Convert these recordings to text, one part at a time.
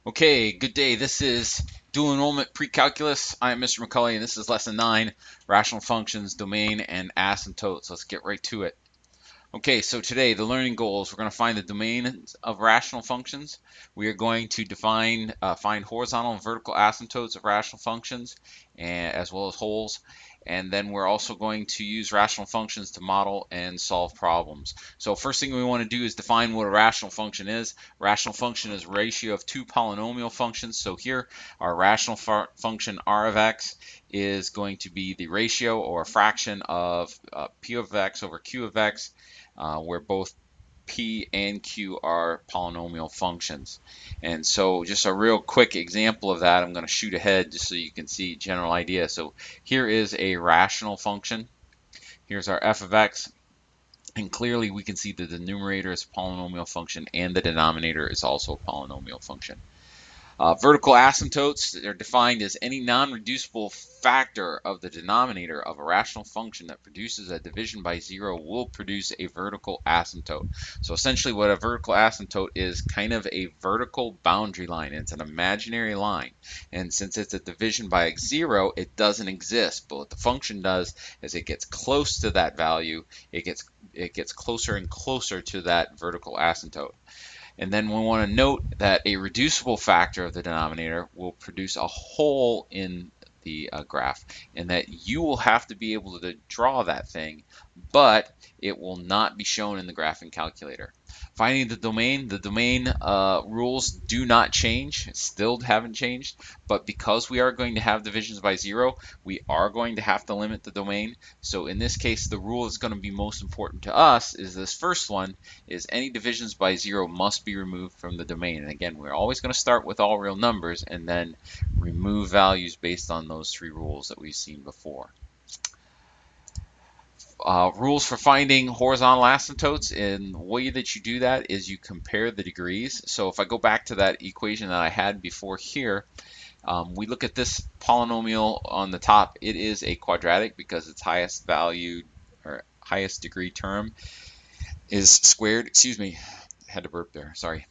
Okay, good day. This is dual enrollment pre-calculus. I'm Mr. McCulley, and this is lesson 9, rational functions, domain, and asymptotes. Let's get right to it. Okay, so today the learning goals, we're going to find the domain of rational functions. We are going to find horizontal and vertical asymptotes of rational functions, and as well as holes. And then we're also going to use rational functions to model and solve problems. So first thing we want to do is define what a rational function is. Rational function is a ratio of two polynomial functions. So here our rational function r of x is going to be the ratio or a fraction of p of x over q of x, where both p and q are polynomial functions. And so just a real quick example of that, I'm going to shoot ahead just so you can see general idea. So here is a rational function. Here's our f of x. And clearly we can see that the numerator is a polynomial function and the denominator is also a polynomial function. Vertical asymptotes are defined as any non-reducible factor of the denominator of a rational function that produces a division by zero will produce a vertical asymptote. So essentially what a vertical asymptote is, kind of a vertical boundary line. It's an imaginary line. And since it's a division by zero, it doesn't exist. But what the function does is it gets close to that value. It gets closer and closer to that vertical asymptote. And then we want to note that a reducible factor of the denominator will produce a hole in the graph, and that you will have to be able to draw that thing, but it will not be shown in the graphing calculator. Finding the domain rules do not change, still haven't changed, but because we are going to have divisions by zero, we are going to have to limit the domain. So in this case, the rule that's going to be most important to us is this first one, is any divisions by zero must be removed from the domain. And again, we're always going to start with all real numbers and then remove values based on those three rules that we've seen before. Rules for finding horizontal asymptotes, and the way that you do that is you compare the degrees. So if I go back to that equation that I had before here, we look at this polynomial on the top. It is a quadratic because its highest value or highest degree term is squared. Excuse me, I had to burp there, sorry.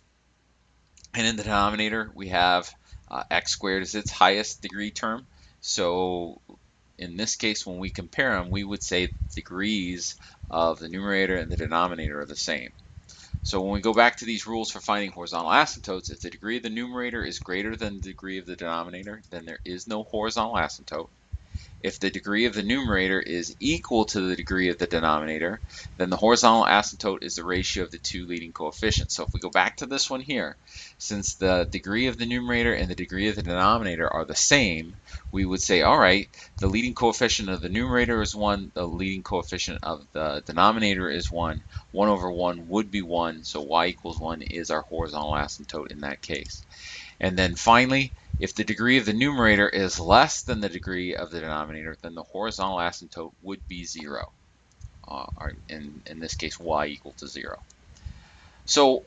And in the denominator, we have x squared is its highest degree term. So in this case, when we compare them, we would say degrees of the numerator and the denominator are the same. So when we go back to these rules for finding horizontal asymptotes, if the degree of the numerator is greater than the degree of the denominator, then there is no horizontal asymptote. If the degree of the numerator is equal to the degree of the denominator, then the horizontal asymptote is the ratio of the two leading coefficients. So if we go back to this one here, since the degree of the numerator and the degree of the denominator are the same, we would say, all right, the leading coefficient of the numerator is 1, the leading coefficient of the denominator is 1. 1 over 1 would be 1, so y equals 1 is our horizontal asymptote in that case. And then finally, if the degree of the numerator is less than the degree of the denominator, then the horizontal asymptote would be 0. Or in this case, y equal to 0. So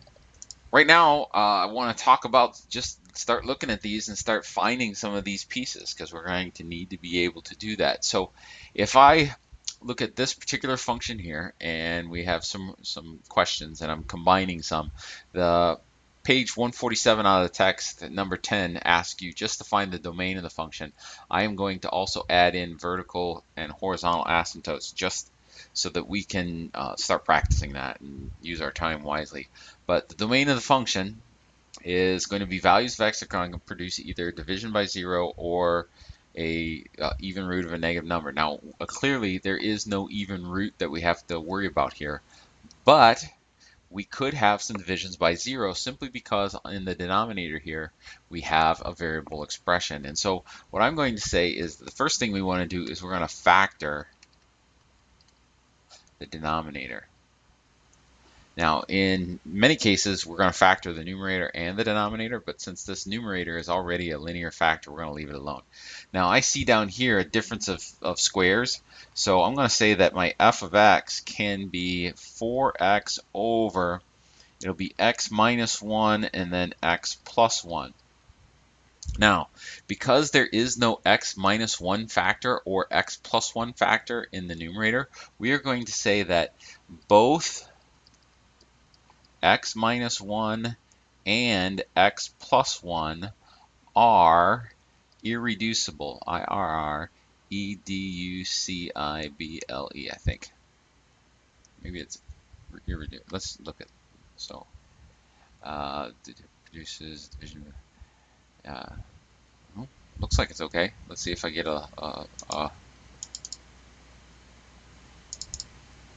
right now, I want to talk about, just start looking at these and start finding some of these pieces, because we're going to need to be able to do that. So if I look at this particular function here, and we have some questions, and I'm combining some. The page 147 out of the text, number 10, asks you just to find the domain of the function. I am going to also add in vertical and horizontal asymptotes just so that we can start practicing that and use our time wisely. But the domain of the function is going to be values of x that are going to produce either division by zero or a even root of a negative number. Now, clearly there is no even root that we have to worry about here, but we could have some divisions by zero simply because in the denominator here we have a variable expression. And so what I'm going to say is the first thing we want to do is we're going to factor the denominator. Now, in many cases, we're going to factor the numerator and the denominator, but since this numerator is already a linear factor, we're going to leave it alone. Now, I see down here a difference of squares, so I'm going to say that my f of x can be 4x over, it'll be x minus 1 and then x plus 1. Now, because there is no x minus 1 factor or x plus 1 factor in the numerator, we are going to say that both x minus 1 and x plus 1 are irreducible. I think. Maybe it's irreducible. Let's look at so produces division. Uh, well, looks like it's okay. Let's see if I get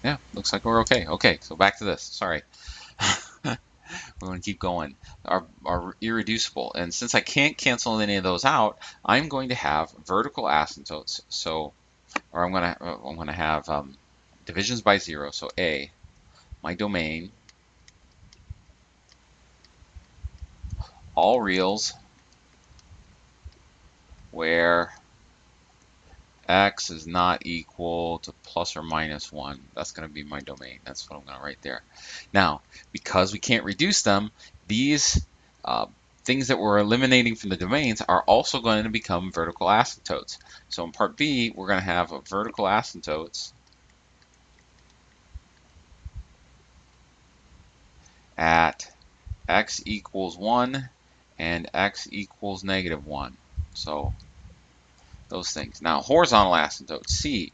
yeah, looks like we're okay. Okay, so back to this. Sorry. We're going to keep going. Are irreducible, and since I can't cancel any of those out, I'm going to have vertical asymptotes. So, or I'm going to have divisions by zero. So A, my domain, all reals where x is not equal to plus or minus 1. That's going to be my domain. That's what I'm going to write there. Now, because we can't reduce them, these things that we're eliminating from the domains are also going to become vertical asymptotes. So in part B, we're going to have a vertical asymptotes at x equals 1 and x equals negative 1. So those things. Now, horizontal asymptotes, C.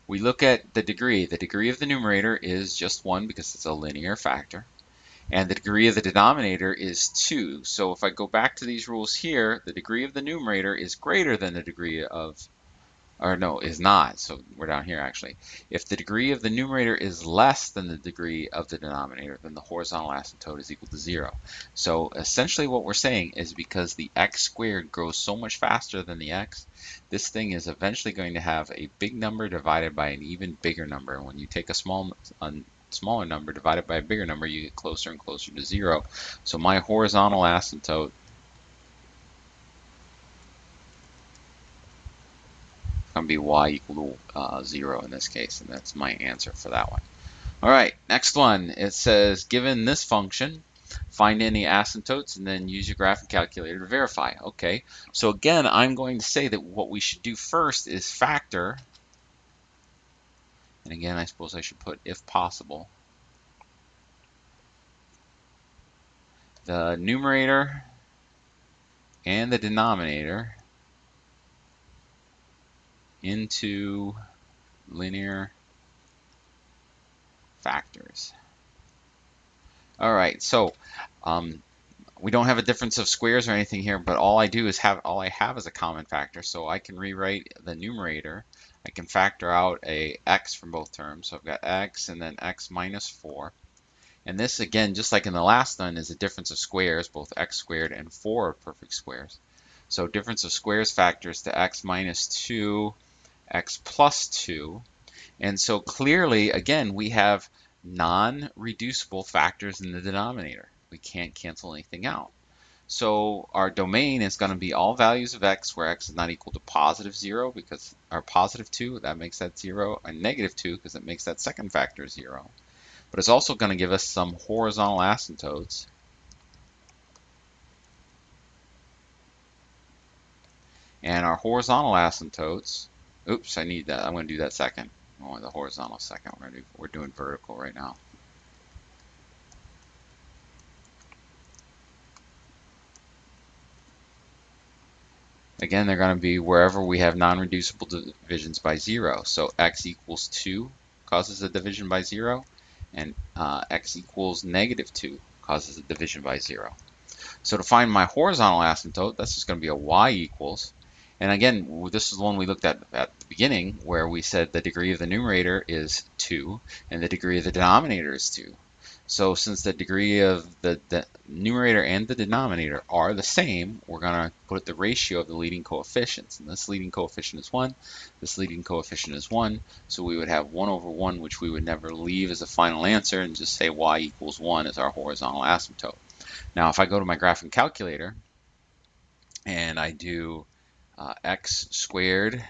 We look at the degree. The degree of the numerator is just 1 because it's a linear factor. And the degree of the denominator is 2. So if I go back to these rules here, the degree of the numerator is greater than the degree of, or no, is not. So we're down here actually. If the degree of the numerator is less than the degree of the denominator, then the horizontal asymptote is equal to 0. So essentially what we're saying is because the x squared grows so much faster than the x, this thing is eventually going to have a big number divided by an even bigger number. And when you take a smaller number divided by a bigger number, you get closer and closer to 0. So my horizontal asymptote is going to be y equal to 0 in this case, and that's my answer for that one. All right, next one. It says, given this function, find any asymptotes and then use your graphing calculator to verify. Okay, so again, I'm going to say that what we should do first is factor, and again, I suppose I should put if possible, the numerator and the denominator into linear factors. All right, so we don't have a difference of squares or anything here, but all I have is a common factor, so I can rewrite the numerator. I can factor out a x from both terms, so I've got x and then x minus 4. And this, again, just like in the last one, is a difference of squares. Both x squared and 4 are perfect squares. So difference of squares factors to x minus 2, x plus 2. And so clearly, again, we have non-reducible factors in the denominator. We can't cancel anything out. So our domain is going to be all values of x where x is not equal to positive 0 because our positive 2, that makes that 0, and negative 2 because it makes that second factor 0. But it's also going to give us some horizontal asymptotes. And our horizontal asymptotes, oops, I need that. I'm going to do that second. I want the horizontal second. We're doing vertical right now. Again, they're going to be wherever we have non-reducible divisions by 0. So x equals 2 causes a division by 0, and x equals negative 2 causes a division by 0. So to find my horizontal asymptote, that's just going to be a y equals. And again, this is the one we looked at the beginning, where we said the degree of the numerator is 2, and the degree of the denominator is 2. So since the degree of the numerator and the denominator are the same, we're going to put the ratio of the leading coefficients. And this leading coefficient is 1, this leading coefficient is 1. So we would have 1 over 1, which we would never leave as a final answer, and just say y equals 1 as our horizontal asymptote. Now if I go to my graphing calculator and I do x squared,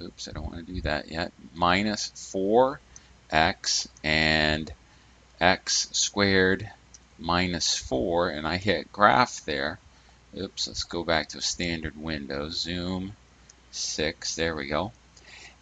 oops, I don't want to do that yet, minus 4x and x squared minus 4, and I hit graph there. Oops, let's go back to standard window, zoom 6, there we go.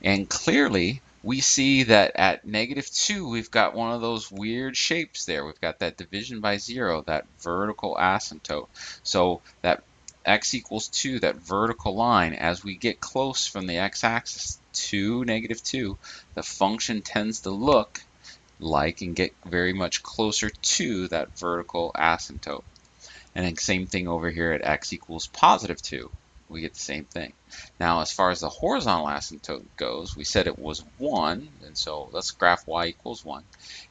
And clearly we see that at -2, we've got one of those weird shapes there. We've got that division by 0, that vertical asymptote. So that x equals 2, that vertical line, as we get close from the x-axis to -2, the function tends to look like and get very much closer to that vertical asymptote. And then same thing over here at x equals +2. We get the same thing. Now, as far as the horizontal asymptote goes, we said it was 1, and so let's graph y equals 1.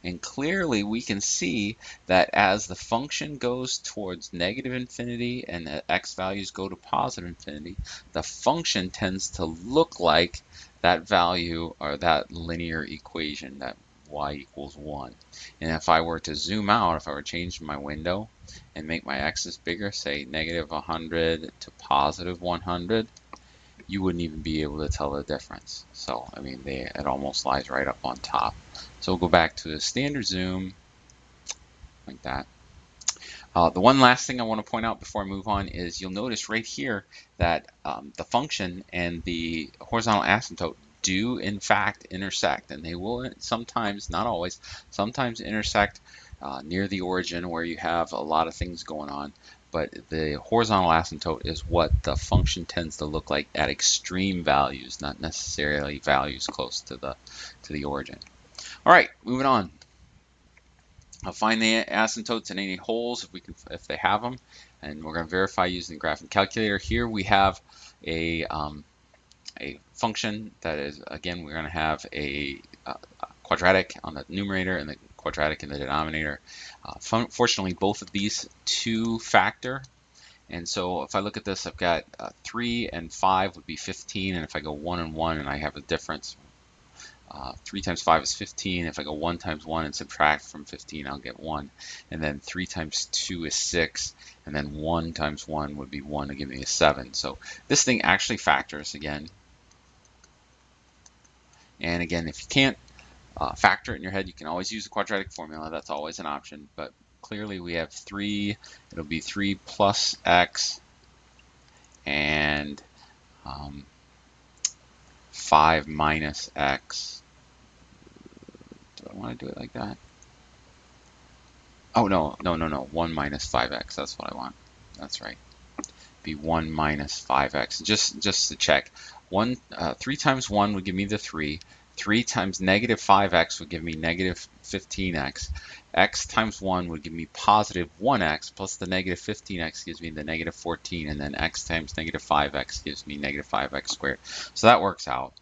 And clearly we can see that as the function goes towards -infinity and the x values go to +infinity, the function tends to look like that value or that linear equation, that y equals 1. And if I were to zoom out, if I were to change my window and make my x's bigger, say -100 to +100, you wouldn't even be able to tell the difference. So, I mean, it almost lies right up on top. So we'll go back to the standard zoom, like that. The one last thing I want to point out before I move on is you'll notice right here that the function and the horizontal asymptote do in fact intersect, and they will sometimes, not always, sometimes intersect near the origin where you have a lot of things going on. But the horizontal asymptote is what the function tends to look like at extreme values, not necessarily values close to the origin. All right, moving on. I'll find the asymptotes in any holes if they have them, and we're going to verify using the graphing calculator. Here we have a function that is, again, we're going to have a quadratic on the numerator and the quadratic in the denominator. Fortunately, both of these 2-factor, and so if I look at this, I've got 3 and 5 would be 15, and if I go 1 and 1 and I have a difference, 3 times 5 is 15. If I go 1 times 1 and subtract from 15, I'll get 1. And then 3 times 2 is 6. And then 1 times 1 would be 1 to give me a 7. So this thing actually factors again. And again, if you can't factor it in your head, you can always use the quadratic formula. That's always an option. But clearly we have 3. It'll be 3 plus x and 5 minus x. Do I want to do it like that? Oh, no. 1 minus 5x. That's what I want. That's right. Be 1 minus 5x. Just to check. 3 times 1 would give me the 3. 3 times negative 5x would give me negative 15x. X times 1 would give me positive 1x, plus the negative 15x gives me the negative 14, and then x times negative 5x gives me negative 5x squared. So that works out.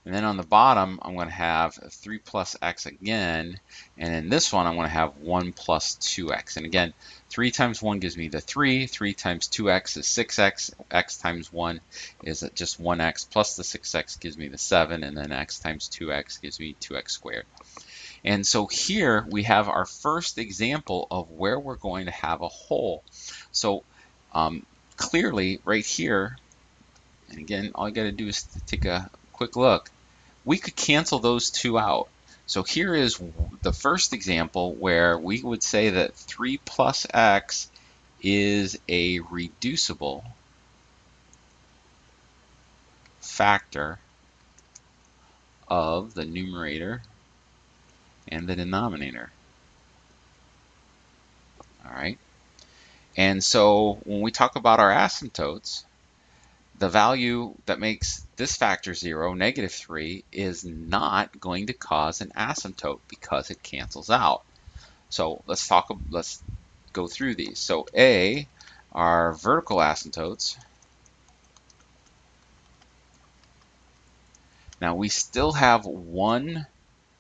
And then on the bottom, I'm going to have 3 plus x again. And in this one, I'm going to have 1 plus 2x. And again, 3 times 1 gives me the 3. 3 times 2x is 6x. X times 1 is just 1x. Plus the 6x gives me the 7. And then x times 2x gives me 2x squared. And so here we have our first example of where we're going to have a hole. So clearly right here, and again, all you got to do is take a quick look. We could cancel those two out. So here is the first example where we would say that 3 plus x is a reducible factor of the numerator and the denominator. All right. And so when we talk about our asymptotes, the value that makes this factor 0, negative 3, is not going to cause an asymptote because it cancels out. So let's go through these. So A are vertical asymptotes. Now we still have one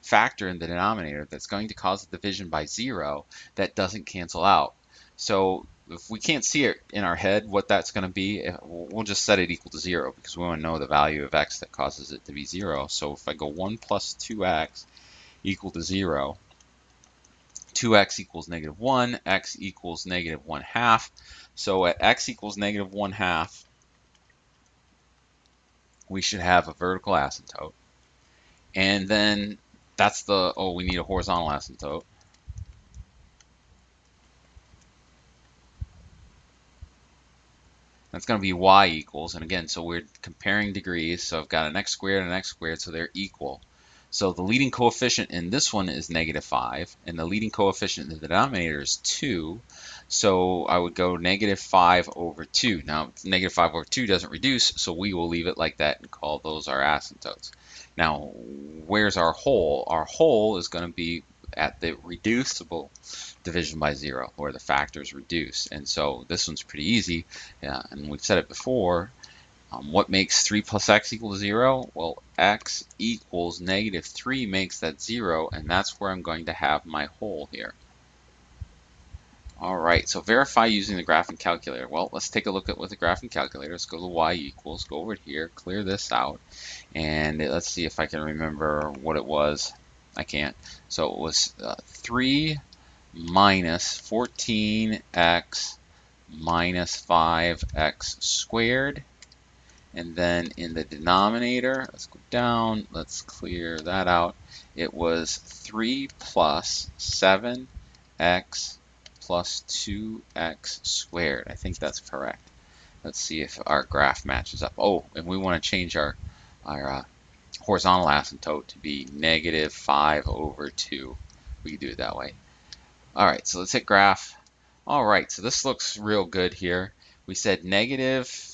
factor in the denominator that's going to cause a division by 0 that doesn't cancel out. So if we can't see it in our head what that's going to be, we'll just set it equal to 0 because we want to know the value of x that causes it to be 0. So if I go 1 plus 2x equal to 0, 2x equals negative 1, x equals negative 1/2. So at x equals negative 1/2, we should have a vertical asymptote. And then that's we need a horizontal asymptote. That's going to be y equals, and again, so we're comparing degrees, so I've got an x squared and an x squared, so they're equal. So the leading coefficient in this one is -5, and the leading coefficient in the denominator is 2. So I would go -5 over 2. Now, -5 over 2 doesn't reduce, so we will leave it like that and call those our asymptotes. Now, where's our hole? Our hole is going to be at the reducible division by 0, where the factors reduce. And so this one's pretty easy, and we've said it before. What makes 3 plus x equal to 0? Well, x equals -3 makes that 0, and that's where I'm going to have my hole here. All right, so verify using the graphing calculator. Well, let's take a look at what the graphing calculator. Let's go to y equals, go over here, clear this out, and let's see if I can remember what it was. I can't. So it was 3 minus 14x minus 5x squared. And then in the denominator, let's go down, let's clear that out. It was 3 plus 7x plus 2x squared. I think that's correct. Let's see if our graph matches up. Oh, and we want to change our horizontal asymptote to be -5 over 2. We can do it that way. All right, so let's hit graph. All right, so this looks real good here. We said negative,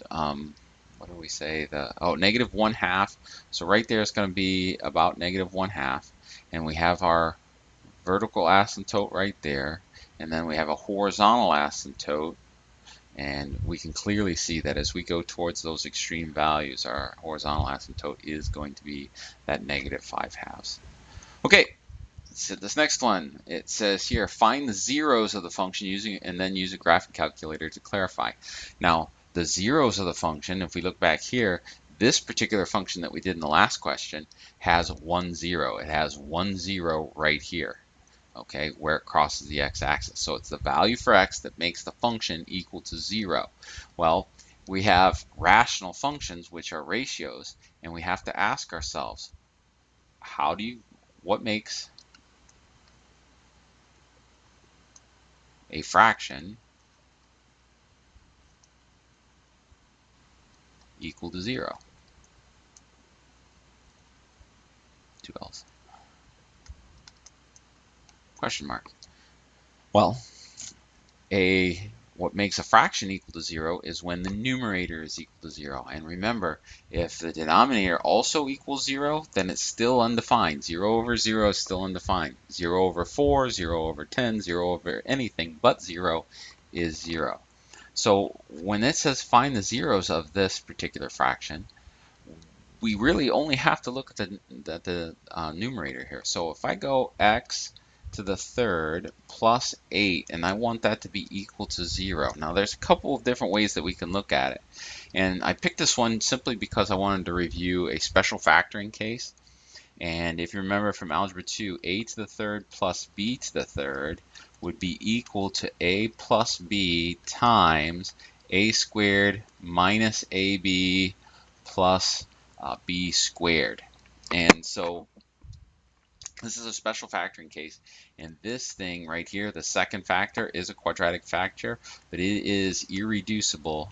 what do we say? -1/2. So right there is going to be about -1/2. And we have our vertical asymptote right there. And then we have a horizontal asymptote. And we can clearly see that as we go towards those extreme values, our horizontal asymptote is going to be that -5/2. Okay. So this next one, it says here, find the zeros of the function and then use a graphing calculator to clarify. Now, the zeros of the function, if we look back here, this particular function that we did in the last question has 1, 0. It has 1, 0 right here, okay, where it crosses the x-axis. So it's the value for x that makes the function equal to 0. Well, we have rational functions, which are ratios, and we have to ask ourselves, what makes a fraction equal to 0? 2 L's. Question mark. Well, what makes a fraction equal to 0 is when the numerator is equal to 0. And remember, if the denominator also equals 0, then it's still undefined. 0 over 0 is still undefined. 0 over 4, 0 over 10, 0 over anything but 0 is 0. So when it says find the zeros of this particular fraction, we really only have to look at the numerator here. So if I go x to the third plus 8, and I want that to be equal to 0. Now there's a couple of different ways that we can look at it. And I picked this one simply because I wanted to review a special factoring case. And if you remember from Algebra 2, a to the third plus b to the third would be equal to a plus b times a squared minus ab plus b squared. And so this is a special factoring case, and this thing right here, the second factor, is a quadratic factor, but it is irreducible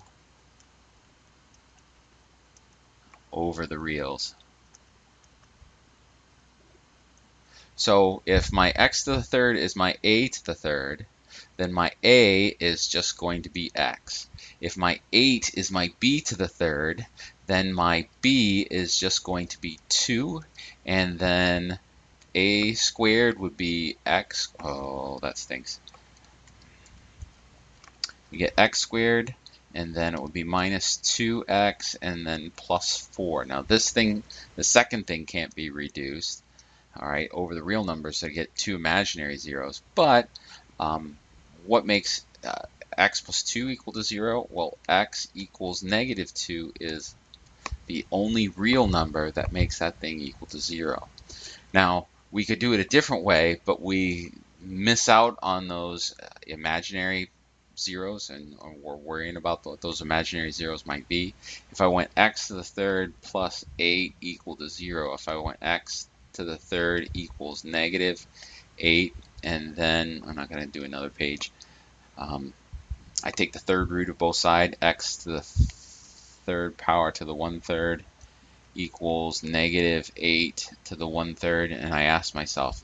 over the reals. So if my x to the third is my a to the third, then my a is just going to be x. If my 8 is my b to the third, then my b is just going to be 2, and then a squared would be x. Oh, that stinks. We get x squared, and then it would be minus 2x, and then plus 4. Now this thing, the second thing, can't be reduced, all right, over the real numbers, so I get 2 imaginary zeros. But what makes x plus 2 equal to 0? Well, x equals -2 is the only real number that makes that thing equal to 0. Now, we could do it a different way, but we miss out on those imaginary zeros, and we're worrying about what those imaginary zeros might be. If I went x to the third plus 8 equal to 0, if I went x to the third equals -8, and then I'm not going to do another page. I take the third root of both sides, x to the third power to the 1/3 equals -8 to the 1/3, and I ask myself,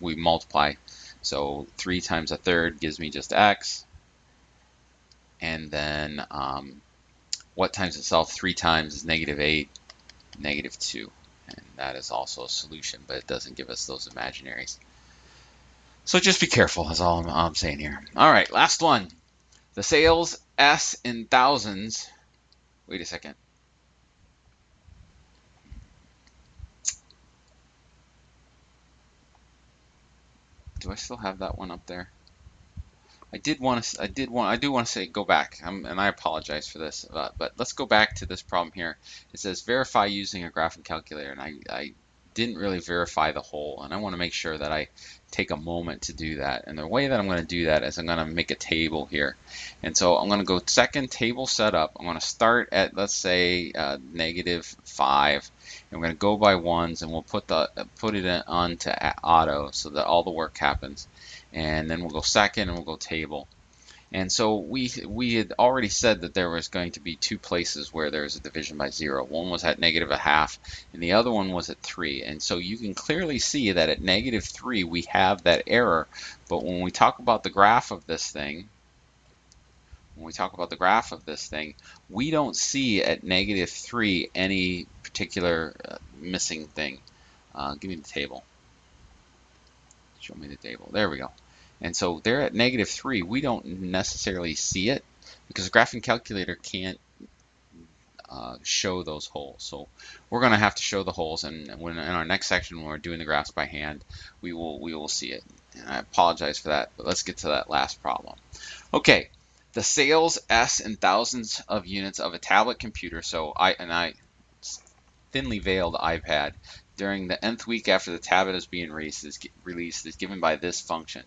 we multiply, so 3 times 1/3 gives me just x, and then what times itself 3 times is -8, -2, and that is also a solution, but it doesn't give us those imaginaries. So just be careful, is all I'm saying here. All right, last one. The sales S in thousands. Wait a second. Do I still have that one up there? I do want to say go back, and I apologize for this, but let's go back to this problem here. It says verify using a graphing calculator, and I didn't really verify the whole, and I want to make sure that I take a moment to do that. And the way that I'm going to do that is I'm going to make a table here, and so I'm going to go second table setup. I'm going to start at, let's say, -5, and we're going to go by ones, and we'll put it onto auto so that all the work happens. And then we'll go second, and we'll go table. And so we had already said that there was going to be 2 places where there's a division by 0. One was at -1/2, and the other one was at 3. And so you can clearly see that at -3 we have that error. But when we talk about the graph of this thing, we don't see at -3 any particular missing thing. Give me the table. Show me the table. There we go. And so there at -3, we don't necessarily see it because the graphing calculator can't show those holes. So we're going to have to show the holes, and when in our next section, when we're doing the graphs by hand, we will see it. And I apologize for that, but let's get to that last problem. Okay, the sales S in thousands of units of a tablet computer. So I thinly veiled iPad during the nth week after the tablet is being released is given by this function.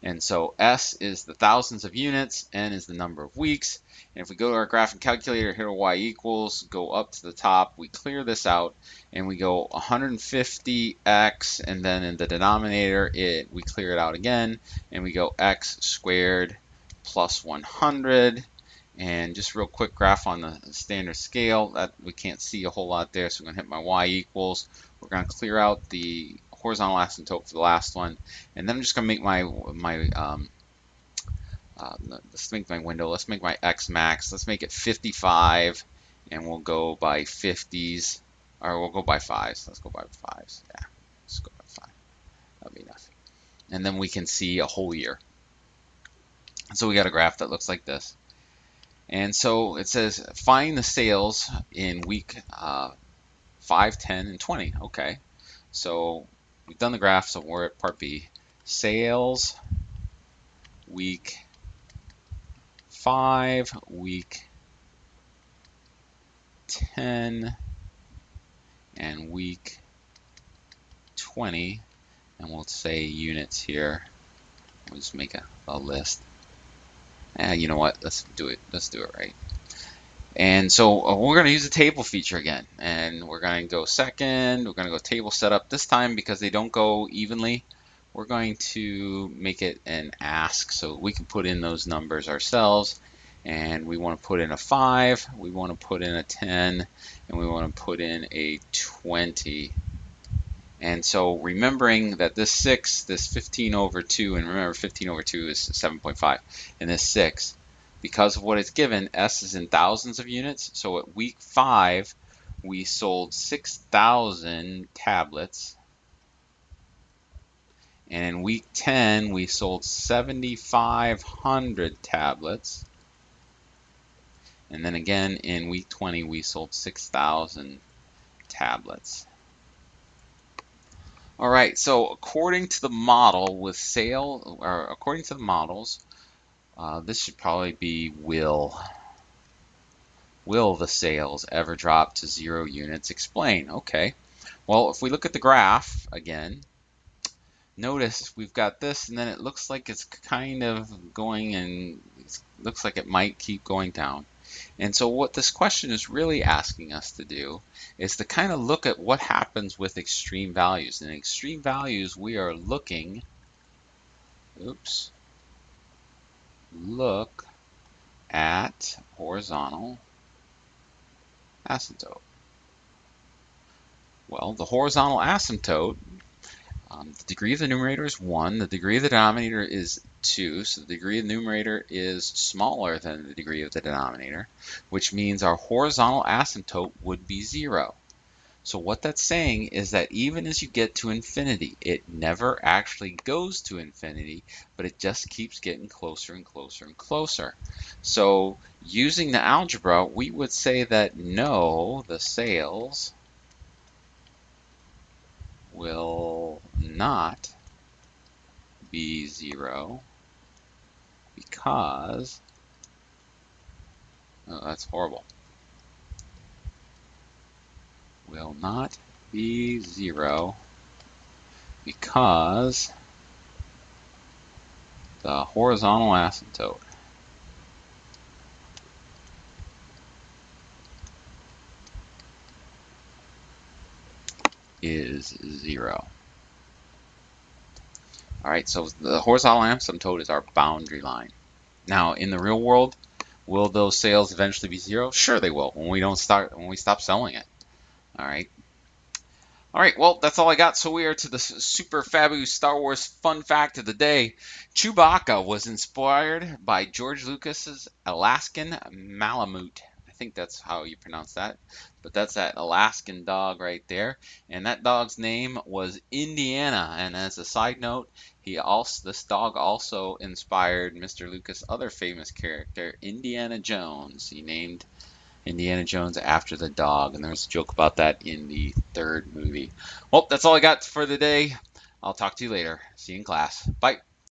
And so S is the thousands of units, N is the number of weeks. And if we go to our graphing calculator, here Y equals, go up to the top, we clear this out, and we go 150x, and then in the denominator, we clear it out again, and we go x squared plus 100. And just real quick graph on the standard scale, that we can't see a whole lot there, so I'm going to hit my Y equals. We're going to clear out the horizontal asymptote for the last one, and then I'm just going to make let's make my window, let's make my X max, let's make it 55, and we'll go by 50s, or we'll go by 5s, let's go by 5s, yeah, let's go by 5, that'll be enough. And then we can see a whole year. So we got a graph that looks like this. And so it says find the sales in week 5, 10, and 20. Okay, so we've done the graph, so we're at part B. Sales week 5, week 10, and week 20, and we'll say units here. We'll just make a list. You know what? Let's do it right. And so we're going to use the table feature again, and we're going to go second. We're going to go table setup this time because they don't go evenly. We're going to make it an ask so we can put in those numbers ourselves. And we want to put in a 5, we want to put in a 10, and we want to put in a 20. And so remembering that this 6, this 15 over 2, and remember 15 over 2 is 7.5, and this 6, because of what it's given, S is in thousands of units. So at week 5, we sold 6,000 tablets. And in week 10, we sold 7,500 tablets. And then again, in week 20, we sold 6,000 tablets. All right, so according to the model with according to the models, this should probably be will the sales ever drop to 0 units? Explain. Okay. Well, if we look at the graph again, notice we've got this, and then it looks like it's kind of going, and it looks like it might keep going down. And so what this question is really asking us to do is to kind of look at what happens with extreme values. And in extreme values, we are looking, look at horizontal asymptote. Well, the horizontal asymptote, the degree of the numerator is 1, the degree of the denominator is 2, so the degree of the numerator is smaller than the degree of the denominator, which means our horizontal asymptote would be 0. So what that's saying is that even as you get to infinity, it never actually goes to infinity, but it just keeps getting closer and closer and closer. So using the algebra, we would say that no, the sales will not be 0 because, oh, that's horrible, will not be 0 because the horizontal asymptote is 0. All right, so the horizontal asymptote is our boundary line. Now, in the real world, will those sales eventually be 0? Sure, they will when we stop selling it. All right. All right, well, that's all I got. So we are to the super fabulous Star Wars fun fact of the day. Chewbacca was inspired by George Lucas's Alaskan Malamute. I think that's how you pronounce that. But that's that Alaskan dog right there. And that dog's name was Indiana. And as a side note, this dog also inspired Mr. Lucas' other famous character, Indiana Jones. He named Indiana Jones after the dog, and there's a joke about that in the third movie. Well, that's all I got for the day. I'll talk to you later. See you in class. Bye.